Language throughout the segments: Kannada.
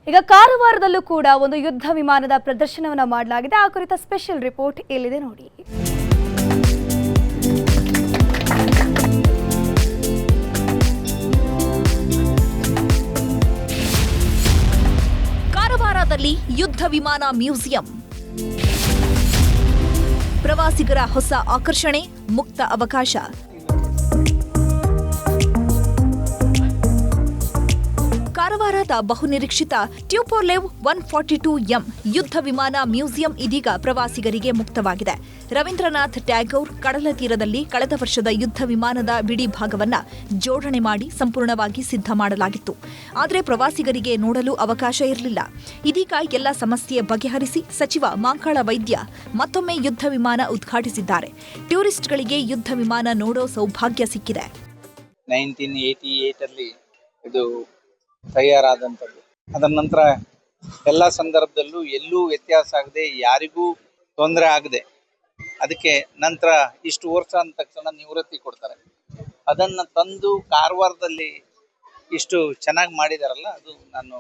ಈಗ ಕಾರವಾರದಲ್ಲೂ ಕೂಡ ಒಂದು ಯುದ್ಧ ವಿಮಾನದ ಪ್ರದರ್ಶನವನ್ನು ಮಾಡಲಾಗಿದೆ. ಆ ಕುರಿತ ಸ್ಪೆಷಲ್ ರಿಪೋರ್ಟ್ ಇಲ್ಲಿದೆ ನೋಡಿ. ಕಾರವಾರದಲ್ಲಿ ಯುದ್ಧ ವಿಮಾನ ಮ್ಯೂಸಿಯಂ. ಪ್ರವಾಸಿಗರ ಹೊಸ ಆಕರ್ಷಣೆ, ಮುಕ್ತ ಅವಕಾಶ. ಕಾರವಾರದ ಬಹುನಿರೀಕ್ಷಿತ ಟ್ಯುಪೋಲೆವ್ 142M ಯುದ್ಧ ವಿಮಾನ ಮ್ಯೂಸಿಯಂ ಇದೀಗ ಪ್ರವಾಸಿಗರಿಗೆ ಮುಕ್ತವಾಗಿದೆ. ರವೀಂದ್ರನಾಥ್ ಟ್ಯಾಗೋರ್ ಕಡಲ ತೀರದಲ್ಲಿ ಕಳೆದ ವರ್ಷದ ಯುದ್ಧ ವಿಮಾನದ ಬಿಡಿ ಭಾಗವನ್ನ ಜೋಡಣೆ ಮಾಡಿ ಸಂಪೂರ್ಣವಾಗಿ ಸಿದ್ಧ ಮಾಡಲಾಗಿತ್ತು. ಆದರೆ ಪ್ರವಾಸಿಗರಿಗೆ ನೋಡಲು ಅವಕಾಶ ಇರಲಿಲ್ಲ. ಇದೀಗ ಎಲ್ಲ ಸಮಸ್ಯೆ ಬಗೆಹರಿಸಿ ಸಚಿವ ಮಾಂಕಾಳ ವೈದ್ಯ ಮತ್ತೊಮ್ಮೆ ಯುದ್ಧ ವಿಮಾನ ಉದ್ಘಾಟಿಸಿದ್ದಾರೆ. ಟೂರಿಸ್ಟ್ಗಳಿಗೆ ಯುದ್ಧ ವಿಮಾನ ನೋಡೋ ಸೌಭಾಗ್ಯ ಸಿಕ್ಕಿದೆ. 1988 ಅಲ್ಲಿ ಇದು ತಯಾರಾದಂಥದ್ದು. ಅದರ ನಂತರ ಎಲ್ಲ ಸಂದರ್ಭದಲ್ಲೂ ಎಲ್ಲೂ ವ್ಯತ್ಯಾಸ ಆಗದೆ, ಯಾರಿಗೂ ತೊಂದರೆ ಆಗದೆ, ಅದಕ್ಕೆ ನಂತರ ಇಷ್ಟು ವರ್ಷ ಅಂದ ತಕ್ಷಣ ನಿವೃತ್ತಿ ಕೊಡ್ತಾರೆ. ಅದನ್ನು ತಂದು ಕಾರವಾರದಲ್ಲಿ ಇಷ್ಟು ಚೆನ್ನಾಗಿ ಮಾಡಿದಾರಲ್ಲ, ಅದು ನಾನು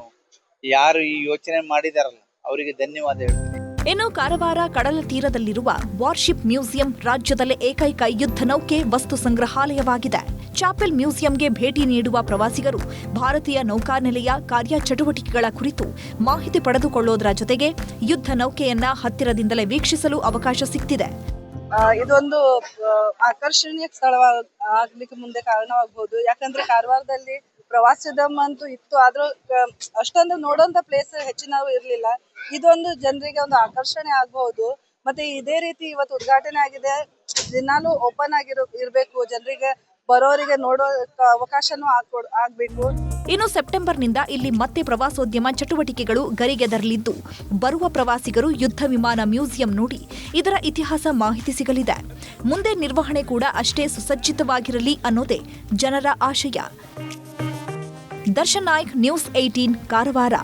ಯಾರು ಈ ಯೋಚನೆ ಮಾಡಿದಾರಲ್ಲ ಅವರಿಗೆ ಧನ್ಯವಾದ ಹೇಳ್ತೀನಿ. ಇನ್ನು ಕಾರವಾರ ಕಡಲ ತೀರದಲ್ಲಿರುವ ವಾರ್ಶಿಪ್ ಮ್ಯೂಸಿಯಂ ರಾಜ್ಯದಲ್ಲೇ ಏಕೈಕ ಯುದ್ಧ ನೌಕೆ ವಸ್ತು ಸಂಗ್ರಹಾಲಯವಾಗಿದೆ. ಚಾಪೆಲ್ ಮ್ಯೂಸಿಯಂಗೆ ಭೇಟಿ ನೀಡುವ ಪ್ರವಾಸಿಗರು ಭಾರತೀಯ ನೌಕಾನೆಲೆಯ ಕಾರ್ಯಚಟುವಟಿಕೆಗಳ ಕುರಿತು ಮಾಹಿತಿ ಪಡೆದುಕೊಳ್ಳೋದರ ಜೊತೆಗೆ ಯುದ್ಧ ನೌಕೆಯನ್ನ ಹತ್ತಿರದಿಂದಲೇ ವೀಕ್ಷಿಸಲು ಅವಕಾಶ ಸಿಗ್ತಿದೆ. ಇದೊಂದು ಆಕರ್ಷಣೀಯ ಸ್ಥಳವಾಗ್ಲಿಕ್ಕೆ ಮುಂದೆ ಕಾರಣವಾಗಬಹುದು. ಯಾಕಂದ್ರೆ ಕಾರವಾರದಲ್ಲಿ ಪ್ರವಾಸೋದ್ಯಮ ಅಂತೂ ಇತ್ತು, ಆದ್ರೂ ಅಷ್ಟೊಂದು ನೋಡುವಂತ ಪ್ಲೇಸ್ ಹೆಚ್ಚಿನವು ಇರ್ಲಿಲ್ಲ. ಇದೊಂದು ಜನರಿಗೆ ಒಂದು ಆಕರ್ಷಣೆ ಆಗಬಹುದು. ಮತ್ತೆ ಇದೇ ರೀತಿ ಇವತ್ತು ಉದ್ಘಾಟನೆ ಆಗಿದೆ. ದಿನಾಲೂ ಓಪನ್ ಇರಬೇಕು, ಜನರಿಗೆ ಬರೋರಿಗೆ ನೋಡೋ ಅವಕಾಶನೂ ಆಗ್ಬೇಕು. ಇನ್ನು ಸೆಪ್ಟೆಂಬರ್ನಿಂದ ಇಲ್ಲಿ ಮತ್ತೆ ಪ್ರವಾಸೋದ್ಯಮ ಚಟುವಟಿಕೆಗಳು ಗರಿಗೆದರಲಿದ್ದು, ಬರುವ ಪ್ರವಾಸಿಗರು ಯುದ್ಧ ವಿಮಾನ ಮ್ಯೂಸಿಯಂ ನೋಡಿ ಇದರ ಇತಿಹಾಸ ಮಾಹಿತಿ ಸಿಗಲಿದೆ. ಮುಂದೆ ನಿರ್ವಹಣೆ ಕೂಡ ಅಷ್ಟೇ ಸುಸಜ್ಜಿತವಾಗಿರಲಿ ಅನ್ನೋದೇ ಜನರ ಆಶಯ. ದರ್ಶನ್ ನಾಯ್ಕ್, ನ್ಯೂಸ್ 18, ಕಾರವಾರ.